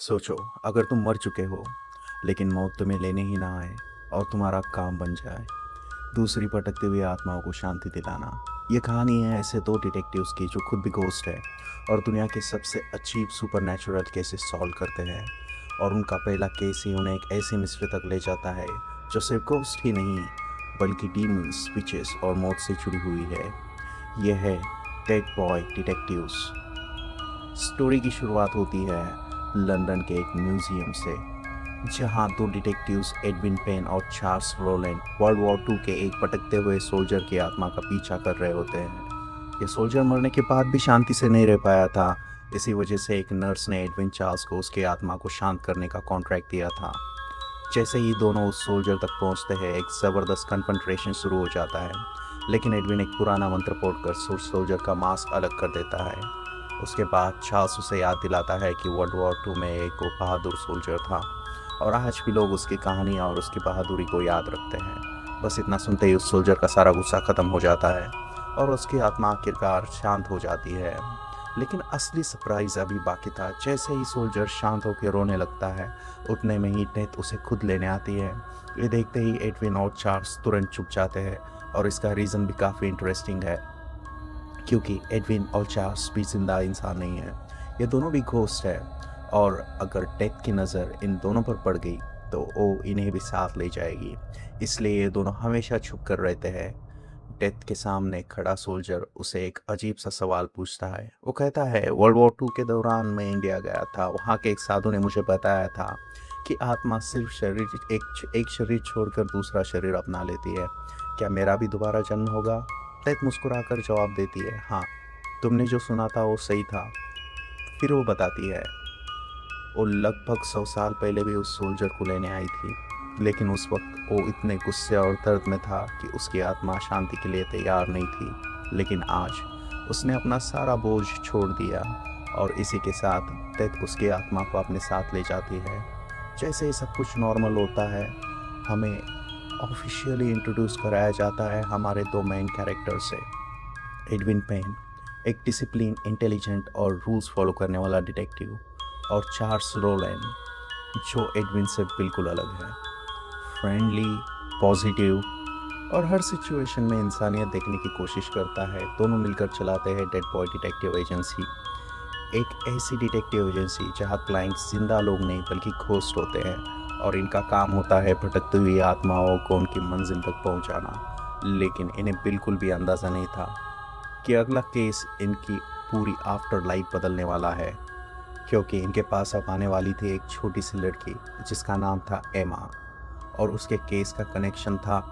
सोचो, अगर तुम मर चुके हो लेकिन मौत तुम्हें लेने ही ना आए और तुम्हारा काम बन जाए दूसरी भटकती हुई आत्माओं को शांति दिलाना। ये कहानी है ऐसे दो डिटेक्टिव्स की जो खुद भी घोस्ट है और दुनिया के सबसे अजीब सुपरनैचुरल केसेस सॉल्व करते हैं। और उनका पहला केस ही उन्हें एक ऐसी मिस्ट्री तक ले जाता है जो सिर्फ घोस्ट ही नहीं बल्कि डीमंस, विचेस और मौत से जुड़ी हुई है। यह है डेड बॉय डिटेक्टिव्स। स्टोरी की शुरुआत होती है लंदन के एक म्यूजियम से, जहां दो डिटेक्टिव्स एडविन पेन और Charles Roland world war two के एक भटकते हुए सोल्जर की आत्मा का पीछा कर रहे होते हैं। ये सोल्जर मरने के बाद भी शांति से नहीं रह पाया था। इसी वजह से एक नर्स ने एडविन चार्ल्स को उसकी आत्मा को शांत करने का कॉन्ट्रैक्ट दिया था। जैसे ही दोनों उस सोल्जर तक पहुंचते हैं, एक ज़बरदस्त कन्फ्रंटेशन शुरू हो जाता है। लेकिन एडविन एक पुराना मंत्र पढ़कर सोल्जर का मास्क अलग कर देता है। उसके बाद चार्ल्स उसे याद दिलाता है कि वर्ल्ड वॉर टू में एक वो बहादुर सोल्जर था और आज भी लोग उसकी कहानी और उसकी बहादुरी को याद रखते हैं। बस इतना सुनते ही उस सोल्जर का सारा गुस्सा ख़त्म हो जाता है और उसकी आत्मा आखिरकार शांत हो जाती है। लेकिन असली सरप्राइज अभी बाकी था। जैसे ही सोल्जर शांत होकर रोने लगता है, उतने में ही डेथ उसे खुद लेने आती है। ये देखते ही एडविन और चार्ल्स तुरंत चुप जाते हैं और इसका रीज़न भी काफ़ी इंटरेस्टिंग है, क्योंकि एडविन और चार्ल्स भी जिंदा इंसान नहीं है, ये दोनों भी घोस्ट है। और अगर डेथ की नज़र इन दोनों पर पड़ गई तो वो इन्हें भी साथ ले जाएगी। इसलिए ये दोनों हमेशा छुप कर रहते हैं। डेथ के सामने खड़ा सोल्जर उसे एक अजीब सा सवाल पूछता है। वो कहता है, वर्ल्ड वॉर टू के दौरान मैं इंडिया गया था। वहाँ के एक साधु ने मुझे बताया था कि आत्मा सिर्फ एक शरीर छोड़कर दूसरा शरीर अपना लेती है। क्या मेरा भी दोबारा जन्म होगा? डेथ मुस्कुराकर जवाब देती है, हाँ, तुमने जो सुना था वो सही था। फिर वो बताती है, वो लगभग 100 साल पहले भी उस सोल्जर को लेने आई थी, लेकिन उस वक्त वो इतने गुस्से और दर्द में था कि उसकी आत्मा शांति के लिए तैयार नहीं थी। लेकिन आज उसने अपना सारा बोझ छोड़ दिया और इसी के साथ डेथ उसकी आत्मा को अपने साथ ले जाती है। जैसे ही सब कुछ नॉर्मल होता है, हमें ऑफिशियली इंट्रोड्यूस कराया जाता है हमारे दो मेन कैरेक्टर से। एडविन पेन, एक डिसिप्लिन, इंटेलिजेंट और रूल्स फॉलो करने वाला डिटेक्टिव, और चार्ल्स रोलैंड, जो एडविन से बिल्कुल अलग है। फ्रेंडली, पॉजिटिव और हर सिचुएशन में इंसानियत देखने की कोशिश करता है। दोनों मिलकर चलाते हैं डेड बॉय डिटेक्टिव एजेंसी, एक ऐसी डिटेक्टिव एजेंसी जहां क्लाइंट्स जिंदा लोग नहीं बल्कि घोस्ट होते हैं और इनका काम होता है भटकती हुई आत्माओं को उनकी मंजिल तक पहुंचाना। लेकिन इन्हें बिल्कुल भी अंदाज़ा नहीं था कि अगला केस इनकी पूरी आफ्टर लाइफ बदलने वाला है, क्योंकि इनके पास अब आने वाली थी एक छोटी सी लड़की जिसका नाम था एमा, और उसके केस का कनेक्शन था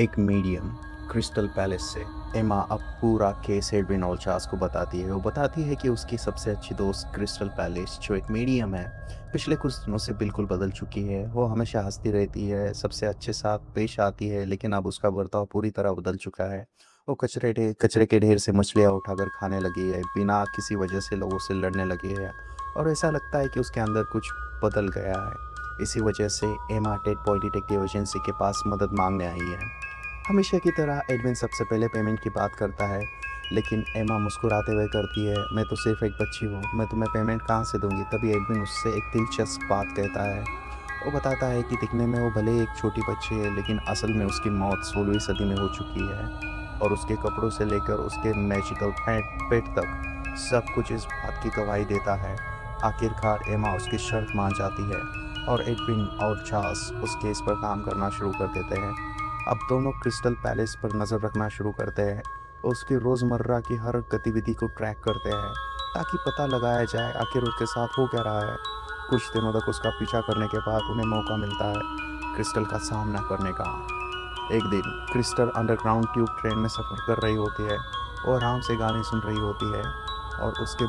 एक मीडियम क्रिस्टल पैलेस से। एमा अब पूरा केस एडविन और चार्ल्स को बताती है। वो बताती है कि उसकी सबसे अच्छी दोस्त क्रिस्टल पैलेस, जो एक मीडियम है, पिछले कुछ दिनों से बिल्कुल बदल चुकी है। वो हमेशा हंसती रहती है, सबसे अच्छे साथ पेश आती है, लेकिन अब उसका बर्ताव पूरी तरह बदल चुका है। वो कचरे के ढेर से मछलियाँ उठाकर खाने लगी है, बिना किसी वजह से लोगों से लड़ने लगी है और ऐसा लगता है कि उसके अंदर कुछ बदल गया है। इसी वजह से एमा डेड बॉय डिटेक्टिव एजेंसी के पास मदद मांगने आई है। हमेशा की तरह एडविन सबसे पहले पेमेंट की बात करता है, लेकिन एमा मुस्कुराते हुए करती है, मैं तो सिर्फ एक बच्ची हूँ, मैं तुम्हें पेमेंट कहाँ से दूंगी। तभी एडविन उससे एक दिलचस्प बात कहता है। वो बताता है कि दिखने में वो भले एक छोटी बच्ची है, लेकिन असल में उसकी मौत 16वीं सदी में हो चुकी है और उसके कपड़ों से लेकर उसके मैजिकल पेट तक सब कुछ इस बात की गवाही देता है। आखिरकार एमा उसकी शर्त मान जाती है और एडविन और चार्ल्स उस केस पर काम करना शुरू कर देते हैं। अब दोनों क्रिस्टल पैलेस पर नज़र रखना शुरू करते हैं, उसकी रोज़मर्रा की हर गतिविधि को ट्रैक करते हैं ताकि पता लगाया जाए आखिर उसके साथ हो क्या रहा है। कुछ दिनों तक उसका पीछा करने के बाद उन्हें मौका मिलता है क्रिस्टल का सामना करने का। एक दिन क्रिस्टल अंडरग्राउंड ट्यूब ट्रेन में सफ़र कर रही होती है और आराम से गाने सुन रही होती है और उसके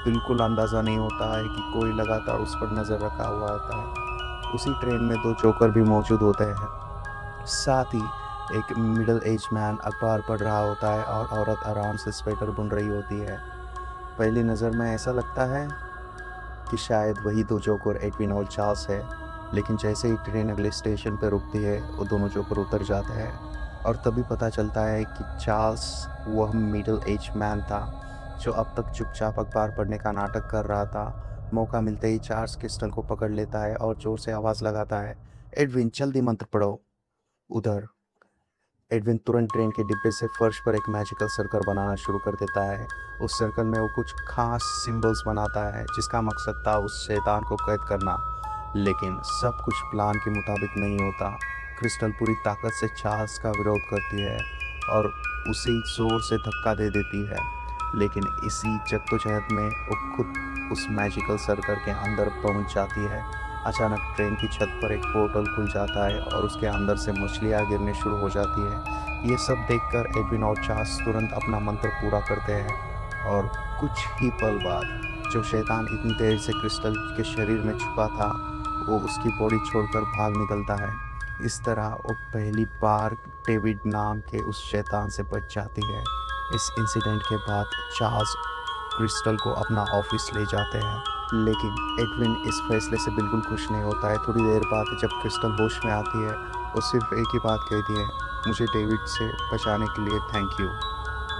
बिल्कुल अंदाज़ा नहीं होता है कि कोई लगातार उस पर नज़र रखा हुआ होता है। उसी ट्रेन में दो जोकर भी मौजूद होते हैं। साथ ही एक मिडिल एज मैन अखबार पढ़ रहा होता है और औरत आराम से स्वेटर बुन रही होती है। पहली नज़र में ऐसा लगता है कि शायद वही दो जोकर एडविन और चार्ल्स है, लेकिन जैसे ही ट्रेन अगले स्टेशन पर रुकती है, वो दोनों जोकर उतर जाते हैं और तभी पता चलता है कि चार्ल्स वह मिडिल एज मैन था जो अब तक चुपचाप अखबार पढ़ने का नाटक कर रहा था मौका मिलते ही चार्ल्स क्रिस्टल को पकड़ लेता है और जोर से आवाज़ लगाता है, एडविन जल्दी मंत्र पढ़ो। उधर एडविन तुरंत ट्रेन के डिब्बे से फर्श पर एक मैजिकल सर्कल बनाना शुरू कर देता है। उस सर्कल में वो कुछ खास सिंबल्स बनाता है जिसका मकसद था उस शैतान को कैद करना। लेकिन सब कुछ प्लान के मुताबिक नहीं होता। क्रिस्टल पूरी ताकत से चार्ल्स का विरोध करती है और उसे जोर से धक्का दे देती है। लेकिन इसी जद्दोजहद में वो खुद उस मैजिकल सर्कल के अंदर पहुंच जाती है। अचानक ट्रेन की छत पर एक पोर्टल खुल जाता है और उसके अंदर से मछलियाँ गिरने शुरू हो जाती है। ये सब देखकर एडविन और चार्ल्स तुरंत अपना मंत्र पूरा करते हैं और कुछ ही पल बाद जो शैतान इतनी देर से क्रिस्टल के शरीर में छुपा था वो उसकी बॉडी छोड़कर भाग निकलता है। इस तरह वो पहली बार डेविड नाम के उस शैतान से बच जाती है। इस इंसिडेंट के बाद चार्ल्स क्रिस्टल को अपना ऑफिस ले जाते हैं, लेकिन एडविन इस फैसले से बिल्कुल खुश नहीं होता है। थोड़ी देर बाद जब क्रिस्टल होश में आती है वो सिर्फ एक ही बात कहती है, मुझे डेविड से बचाने के लिए थैंक यू।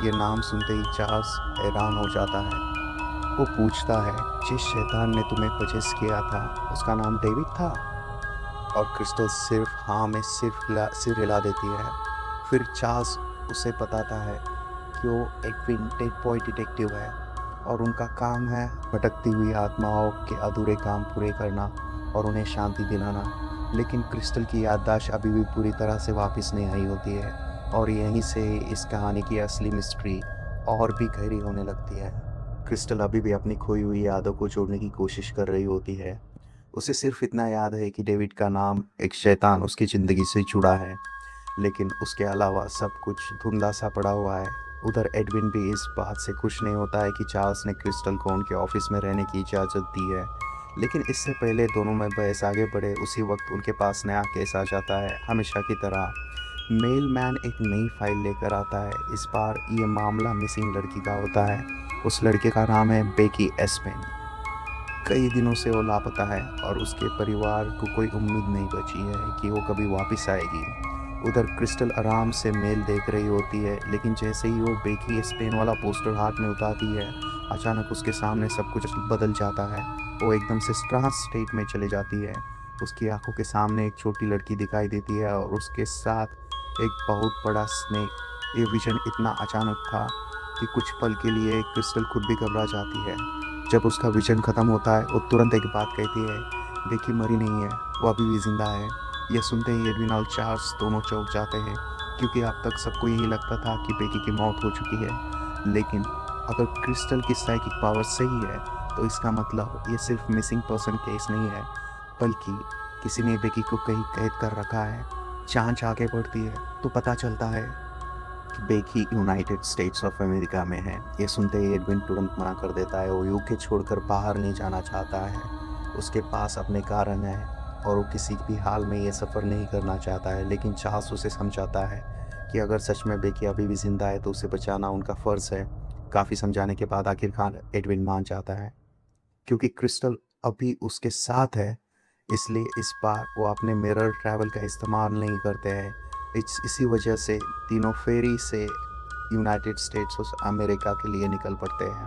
ये नाम सुनते ही चार्ल्स हैरान हो जाता है। वो पूछता है, जिस शैतान ने तुम्हें पजेस किया था उसका नाम डेविड था? और क्रिस्टल सिर्फ हाँ में सिर हिला देती है। फिर चार्ल्स उसे बताता है कि वो एक डेड बॉय डिटेक्टिव है और उनका काम है भटकती हुई आत्माओं के अधूरे काम पूरे करना और उन्हें शांति दिलाना। लेकिन क्रिस्टल की याददाश्त अभी भी पूरी तरह से वापस नहीं आई होती है और यहीं से इस कहानी की असली मिस्ट्री और भी गहरी होने लगती है। क्रिस्टल अभी भी अपनी खोई हुई यादों को जोड़ने की कोशिश कर रही होती है। उसे सिर्फ इतना याद है कि डेविड का नाम एक शैतान उसकी ज़िंदगी से जुड़ा है, लेकिन उसके अलावा सब कुछ धुंधला सा पड़ा हुआ है। उधर एडविन भी इस बात से खुश नहीं होता है कि चार्ल्स ने क्रिस्टल को उनके ऑफिस में रहने की इजाज़त दी है। लेकिन इससे पहले दोनों में बहस आगे बढ़े उसी वक्त उनके पास नया केस आ जाता है। हमेशा की तरह मेल मैन एक नई फाइल लेकर आता है। इस बार ये मामला मिसिंग लड़की का होता है। उस लड़के का नाम है बेकी एस्पेन। कई दिनों से वो लापता है और उसके परिवार को कोई उम्मीद नहीं बची है कि वो कभी वापस आएगी। उधर क्रिस्टल आराम से मेल देख रही होती है, लेकिन जैसे ही वो बेकी स्पेन वाला पोस्टर हाथ में उठाती है अचानक उसके सामने सब कुछ बदल जाता है। वो एकदम से ट्रांस स्टेट में चली जाती है। उसकी आंखों के सामने एक छोटी लड़की दिखाई देती है और उसके साथ एक बहुत बड़ा स्नेक। ये विजन इतना अचानक था कि कुछ पल के लिए क्रिस्टल खुद भी घबरा जाती है। जब उसका विजन ख़त्म होता है वो तुरंत एक बात कहती है, बेकी मरी नहीं है, वो अभी भी जिंदा है। यह सुनते ही एडविन और चार्ल्स दोनों चौंक जाते हैं, क्योंकि अब तक सबको यही लगता था कि बेकी की मौत हो चुकी है। लेकिन अगर क्रिस्टल की साइकिक पावर सही है तो इसका मतलब ये सिर्फ मिसिंग पर्सन केस नहीं है, बल्कि किसी ने बेकी को कहीं कैद कर रखा है। जांच आगे बढ़ती है तो पता चलता है कि Becky United States of America में है। ये सुनते ही एडविन तुरंत मना कर देता है। वो यूके छोड़कर बाहर नहीं जाना चाहता है। उसके पास अपने कारण है और वो किसी भी हाल में ये सफ़र नहीं करना चाहता है। लेकिन चार्ल्स उसे समझाता है कि अगर सच में बेकी अभी भी ज़िंदा है तो उसे बचाना उनका फ़र्ज़ है। काफ़ी समझाने के बाद आखिरकार एडविन मान जाता है, क्योंकि क्रिस्टल अभी उसके साथ है। इसलिए इस बार वो अपने मिरर ट्रैवल का इस्तेमाल नहीं करते हैं। इसी वजह से तीनों फेरी से यूनाइटेड स्टेट्स ऑफ अमेरिका के लिए निकल पड़ते हैं।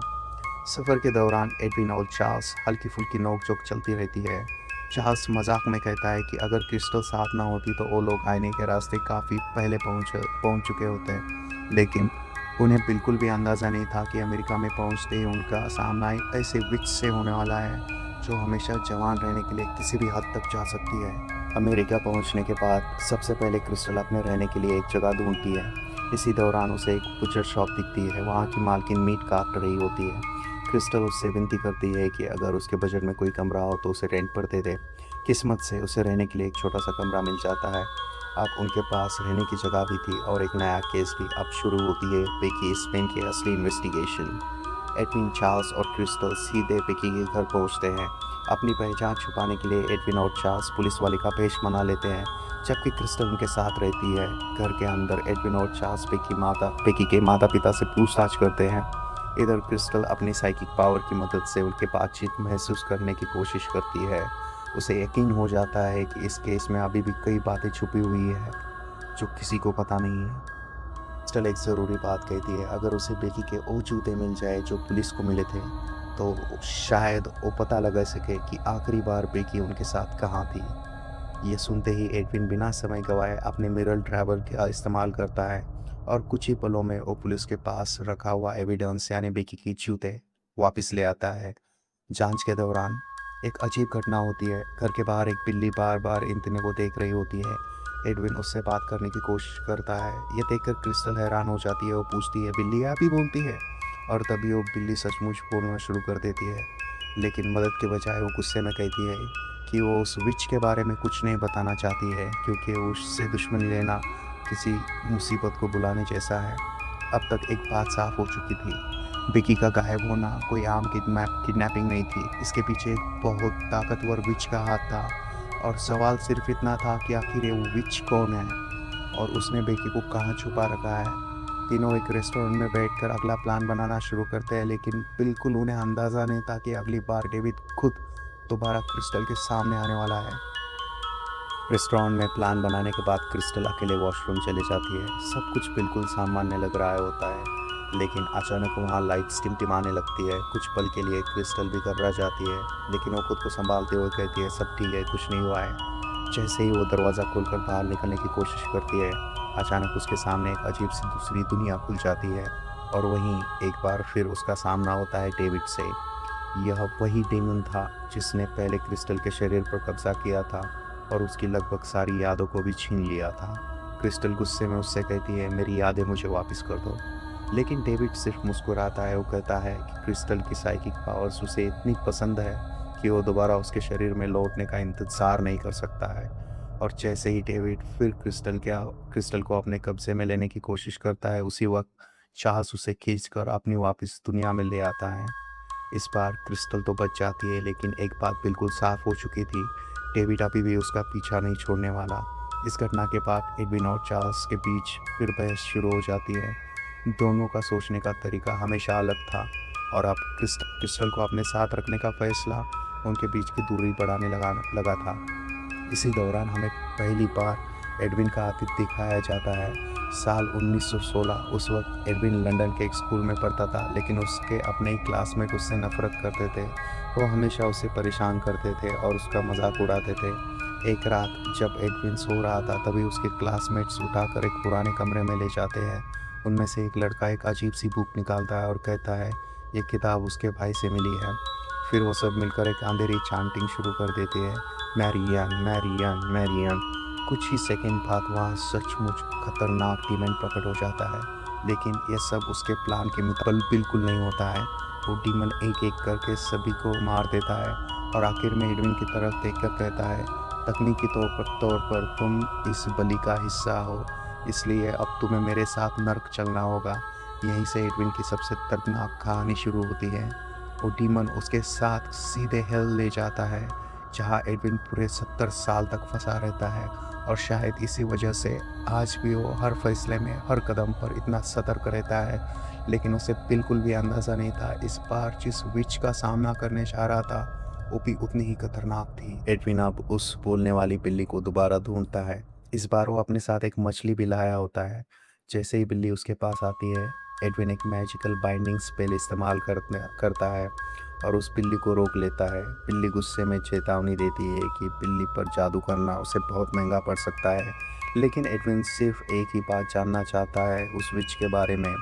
सफ़र के दौरान एडविन और चार्ल्स हल्की फुल्की नोक-झोंक चलती रहती है। चार्ल्स मजाक में कहता है कि अगर क्रिस्टल साथ ना होती तो वो लोग आईने के रास्ते काफ़ी पहले पहुंच चुके होते हैं। लेकिन उन्हें बिल्कुल भी अंदाज़ा नहीं था कि अमेरिका में पहुंचते ही उनका सामना एक ऐसे विच से होने वाला है जो हमेशा जवान रहने के लिए किसी भी हद तक जा सकती है। अमेरिका पहुंचने के बाद सबसे पहले क्रिस्टल अपने रहने के लिए एक जगह ढूंढती है। इसी दौरान उसे एक बुचर शॉप दिखती है। वहाँ की मालकिन मीट काट रही होती है। क्रिस्टल उससे विनती करती है कि अगर उसके बजट में कोई कमरा हो तो उसे रेंट पर दे दे। किस्मत से उसे रहने के लिए एक छोटा सा कमरा मिल जाता है। अब उनके पास रहने की जगह भी थी और एक नया केस भी अब शुरू होती है, बेकी स्पेन की असली इन्वेस्टिगेशन। एडविन, चार्ल्स और क्रिस्टल सीधे बेकी के घर पहुंचते हैं। अपनी पहचान छुपाने के लिए एडविन और चार्ल्स पुलिस वाले का भेष बना लेते हैं, जबकि क्रिस्टल उनके साथ रहती है। घर के अंदर एडविन और चार्ल्स बेकी के माता पिता से पूछताछ करते हैं। इधर क्रिस्टल अपनी साइकिक पावर की मदद से उनके बातचीत महसूस करने की कोशिश करती है। उसे यकीन हो जाता है कि इस केस में अभी भी कई बातें छुपी हुई है जो किसी को पता नहीं है। क्रिस्टल एक ज़रूरी बात कहती है, अगर उसे बेकी के वो जूते मिल जाए जो पुलिस को मिले थे तो शायद वो पता लगा सके कि आखिरी बार बेकी उनके साथ कहाँ थी। ये सुनते ही एडविन बिना समय गंवाए अपने मिरर ड्राइवर का इस्तेमाल करता है और कुछ ही पलों में वो पुलिस के पास रखा हुआ एविडेंस यानी बेकी की जूते वापस ले आता है। जांच के दौरान एक अजीब घटना होती है। घर के बाहर एक बिल्ली बार बार एंथनी को देख रही होती है। एडविन उससे बात करने की कोशिश करता है। ये देखकर क्रिस्टल हैरान हो जाती है। वो पूछती है, बिल्ली आप ही बोलती है? और तभी वो बिल्ली सचमुच बोलना शुरू कर देती है, लेकिन मदद के बजाय वो गुस्से में कहती है कि वो उस विच के बारे में कुछ नहीं बताना चाहती है, क्योंकि उससे दुश्मनी लेना किसी मुसीबत को बुलाने जैसा है। अब तक एक बात साफ हो चुकी थी, विकी का गायब होना कोई आम किडनैपिंग नहीं थी। इसके पीछे एक बहुत ताकतवर विच का हाथ था, और सवाल सिर्फ इतना था कि आखिर ये वो विच कौन है और उसने बेकी को कहाँ छुपा रखा है। तीनों एक रेस्टोरेंट में बैठकर अगला प्लान बनाना शुरू करते हैं, लेकिन बिल्कुल उन्हें अंदाज़ा नहीं था कि अगली बार डेविड खुद दोबारा क्रिस्टल के सामने आने वाला है। रेस्टोरेंट में प्लान बनाने के बाद क्रिस्टल अकेले वॉशरूम चली जाती है। सब कुछ बिल्कुल सामान्य लग रहा होता है, लेकिन अचानक वहाँ लाइट्स टिमटिमाने लगती है। कुछ पल के लिए क्रिस्टल भी घबरा जाती है, लेकिन वो खुद को संभालते हुए कहती है, सब ठीक है, कुछ नहीं हुआ है। जैसे ही वो दरवाज़ा खोलकर बाहर निकलने की कोशिश करती है, अचानक उसके सामने एक अजीब सी दूसरी दुनिया खुल जाती है, और वहीं एक बार फिर उसका सामना होता है डेविड से। यह वही डेमन था जिसने पहले क्रिस्टल के शरीर पर कब्जा किया था और उसकी लगभग सारी यादों को भी छीन लिया था। क्रिस्टल गुस्से में उससे कहती है, मेरी यादें मुझे वापस कर दो, लेकिन डेविड सिर्फ मुस्कुराता है। वो कहता है कि क्रिस्टल की साइकिक पावर्स उसे इतनी पसंद है कि वो दोबारा उसके शरीर में लौटने का इंतज़ार नहीं कर सकता है। और जैसे ही डेविड फिर क्रिस्टल को अपने कब्जे में लेने की कोशिश करता है, उसी वक्त चार्ल्स उसे खींचकर अपनी वापस दुनिया में ले आता है। इस बार क्रिस्टल तो बच जाती है, लेकिन एक बात बिल्कुल साफ हो चुकी थी, डेविड अभी भी उसका पीछा नहीं छोड़ने वाला। इस घटना के बाद एडविन और चार्ल्स के बीच फिर बहस शुरू हो जाती है। दोनों का सोचने का तरीका हमेशा अलग था, और अब क्रिस्टल को अपने साथ रखने का फैसला उनके बीच की दूरी बढ़ाने लगा था। इसी दौरान हमें पहली बार एडविन का आतिथ्य दिखाया जाता है। साल 1916। उस वक्त एडविन लंदन के एक स्कूल में पढ़ता था, लेकिन उसके अपने ही क्लासमेट उससे नफरत करते थे। वो हमेशा उसे परेशान करते थे और उसका मजाक उड़ाते थे। एक रात जब एडविन सो रहा था, तभी उसके क्लासमेट्स उठाकर एक पुराने कमरे में ले जाते हैं। उनमें से एक लड़का एक अजीब सी बुक निकालता है और कहता है, ये किताब उसके भाई से मिली है। फिर वो सब मिलकर एक अंधेरी चांटिंग शुरू कर देते हैं, मैरियन मैरियन मैरियन। कुछ ही सेकंड बाद वहाँ सचमुच खतरनाक डीमन प्रकट हो जाता है, लेकिन यह सब उसके प्लान के मुताबिक बिल्कुल नहीं होता है। वो डीमन एक एक करके सभी को मार देता है और आखिर में एडविन की तरफ देखकर कहता है, तकनीकी तौर पर तुम इस बलि का हिस्सा हो, इसलिए अब तुम्हें मेरे साथ नर्क चलना होगा। यहीं से एडविन की सबसे दर्दनाक कहानी शुरू होती है। वो डीमन उसके साथ सीधे हेल ले जाता है, जहाँ एडविन पूरे 70 साल तक फंसा रहता है, और शायद इसी वजह से आज भी वो हर फैसले में हर कदम पर इतना सतर्क रहता है। लेकिन उसे बिल्कुल भी अंदाज़ा नहीं था, इस बार जिस विच का सामना करने जा रहा था वो भी उतनी ही खतरनाक थी। एडविन अब उस बोलने वाली बिल्ली को दोबारा ढूंढता है। इस बार वो अपने साथ एक मछली भी लाया होता है। जैसे ही बिल्ली उसके पास आती है, एडविन एक मैजिकल बाइंडिंग स्पेल इस्तेमाल करता है और उस बिल्ली को रोक लेता है। बिल्ली गुस्से में चेतावनी देती है कि बिल्ली पर जादू करना उसे बहुत महंगा पड़ सकता है, लेकिन एडविन सिर्फ एक ही बात जानना चाहता है, उस विच के बारे में।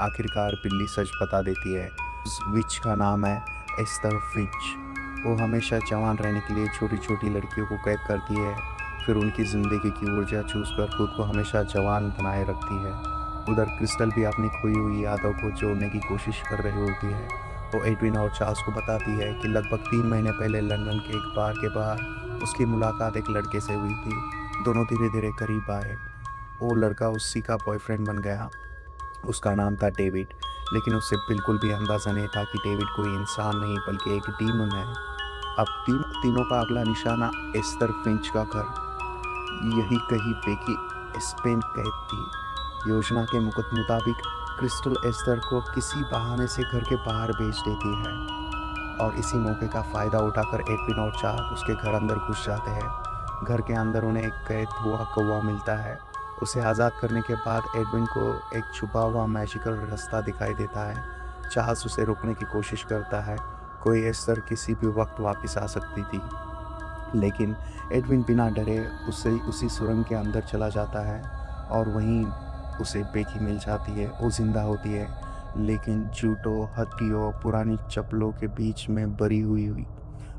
आखिरकार बिल्ली सच बता देती है। उस विच का नाम है एस्थर फिंच। वो हमेशा जवान रहने के लिए छोटी छोटी लड़कियों को कैद करती है, फिर उनकी ज़िंदगी की ऊर्जा चूस कर खुद को हमेशा जवान बनाए रखती है। उधर क्रिस्टल भी अपनी खोई हुई यादों को जोड़ने की कोशिश कर रही होती है। वो एडविन और चार्ल्स को बताती है कि लगभग 3 महीने पहले लंदन के एक बार के बाहर उसकी मुलाकात एक लड़के से हुई थी। दोनों धीरे धीरे करीब आए। वो लड़का उसी का बॉयफ्रेंड बन गया। उसका नाम था डेविड, लेकिन उसे बिल्कुल भी अंदाज़ा नहीं था कि डेविड कोई इंसान नहीं बल्कि एक डीमन है। अब तीनों का अगला निशाना एस्थर फिंच का घर, यही कहीं बेकी स्पेन कैद थी। योजना के मुताबिक क्रिस्टल एस्थर को किसी बहाने से घर के बाहर भेज देती है, और इसी मौके का फ़ायदा उठाकर एडविन और चार्ल्स उसके घर अंदर घुस जाते हैं। घर के अंदर उन्हें एक कैद हुआ कौवा मिलता है। उसे आज़ाद करने के बाद एडविन को एक छुपा हुआ मैजिकल रास्ता दिखाई देता है। चार्ल्स उसे रोकने की कोशिश करता है, कोई एस्टर किसी भी वक्त वापस आ सकती थी। लेकिन एडविन बिना डरे उसी सुरंग के अंदर चला जाता है और वहीं उसे बेकी मिल जाती है। वो जिंदा होती है, लेकिन जूटों, हड्डियों, पुरानी चप्पलों के बीच में बरी हुई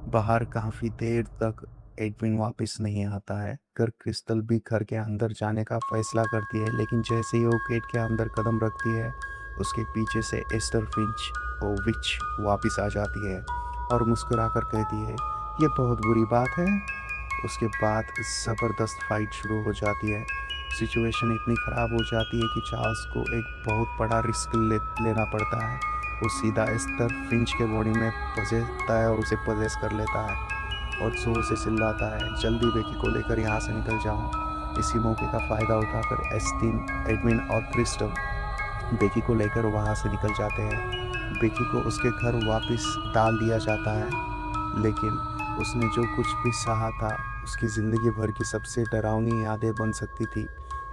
बाहर काफ़ी देर तक एडविन वापस नहीं आता है। कर क्रिस्टल भी घर के अंदर जाने का फैसला करती है, लेकिन जैसे ही वो गेट के अंदर कदम रखती है, उसके पीछे से एस्टर फिंच और विच वापस आ जाती है और मुस्कुराकर कहती है, ये बहुत बुरी बात है। उसके बाद ज़बरदस्त फाइट शुरू हो जाती है। सिचुएशन इतनी ख़राब हो जाती है कि चार्ल्स को एक बहुत बड़ा रिस्क लेना पड़ता है। वो सीधा एस्टर फिंच के बॉडी में पजेता है और उसे पजेस कर लेता है और जोर से चिल्लाता है, जल्दी बेकी को लेकर यहाँ से निकल जाओ। इसी मौके का फ़ायदा उठाकर एस्टिन, एडविन और क्रिस्टल बेकी को लेकर वहाँ से निकल जाते हैं। बेकी को उसके घर वापस डाल दिया जाता है, लेकिन उसने जो कुछ भी सहा था उसकी ज़िंदगी भर की सबसे डरावनी यादें बन सकती थी।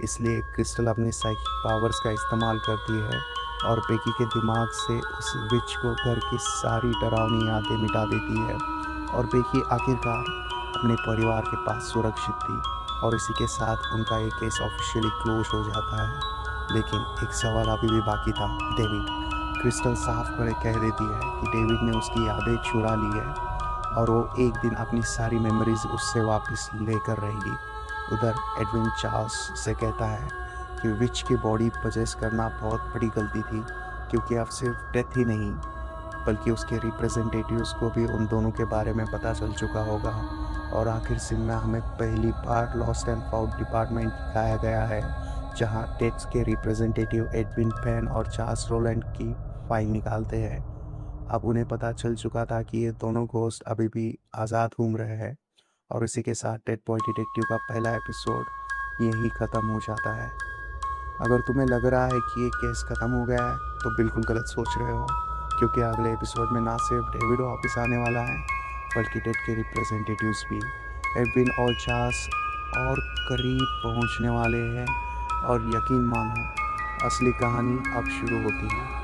इसलिए क्रिस्टल अपने साइकिक पावर्स का इस्तेमाल करती है और बेकी के दिमाग से उस विच को घर की सारी डरावनी यादें मिटा देती है और बेकी आखिरकार अपने परिवार के पास सुरक्षित थी और इसी के साथ उनका ये केस ऑफिशियली क्लोज हो जाता है। लेकिन एक सवाल अभी भी बाकी था, डेविड। क्रिस्टल साफ कर कह देती है कि डेविड ने उसकी यादें चुरा ली है और वो एक दिन अपनी सारी मेमोरीज उससे वापस लेकर रहेगी। उधर एडविन चार्ल्स से कहता है कि विच की बॉडी पजेस करना बहुत बड़ी गलती थी, क्योंकि अब सिर्फ डेथ ही नहीं बल्कि उसके रिप्रेजेंटेटिव्स को भी उन दोनों के बारे में पता चल चुका होगा। और आखिर सीन में हमें पहली बार लॉस्ट एंड फाउंड डिपार्टमेंट दिखाया गया है, जहां टेक्स के रिप्रेजेंटेटिव एडविन पेन और चार्ल्स रोलैंड की फाइल निकालते हैं। अब उन्हें पता चल चुका था कि ये दोनों घोस्ट अभी भी आज़ाद घूम रहे हैं और इसी के साथ डेड बॉय डिटेक्टिव का पहला एपिसोड यही ख़त्म हो जाता है। अगर तुम्हें लग रहा है कि ये केस ख़त्म हो गया है तो बिल्कुल गलत सोच रहे हो, क्योंकि अगले एपिसोड में ना सिर्फ डेविड वापस आने वाला है बल्कि डेड के रिप्रेजेंटेटिव्स भी एडविन और चार्ल्स और करीब पहुंचने वाले हैं। और यकीन मानो, असली कहानी अब शुरू होती है।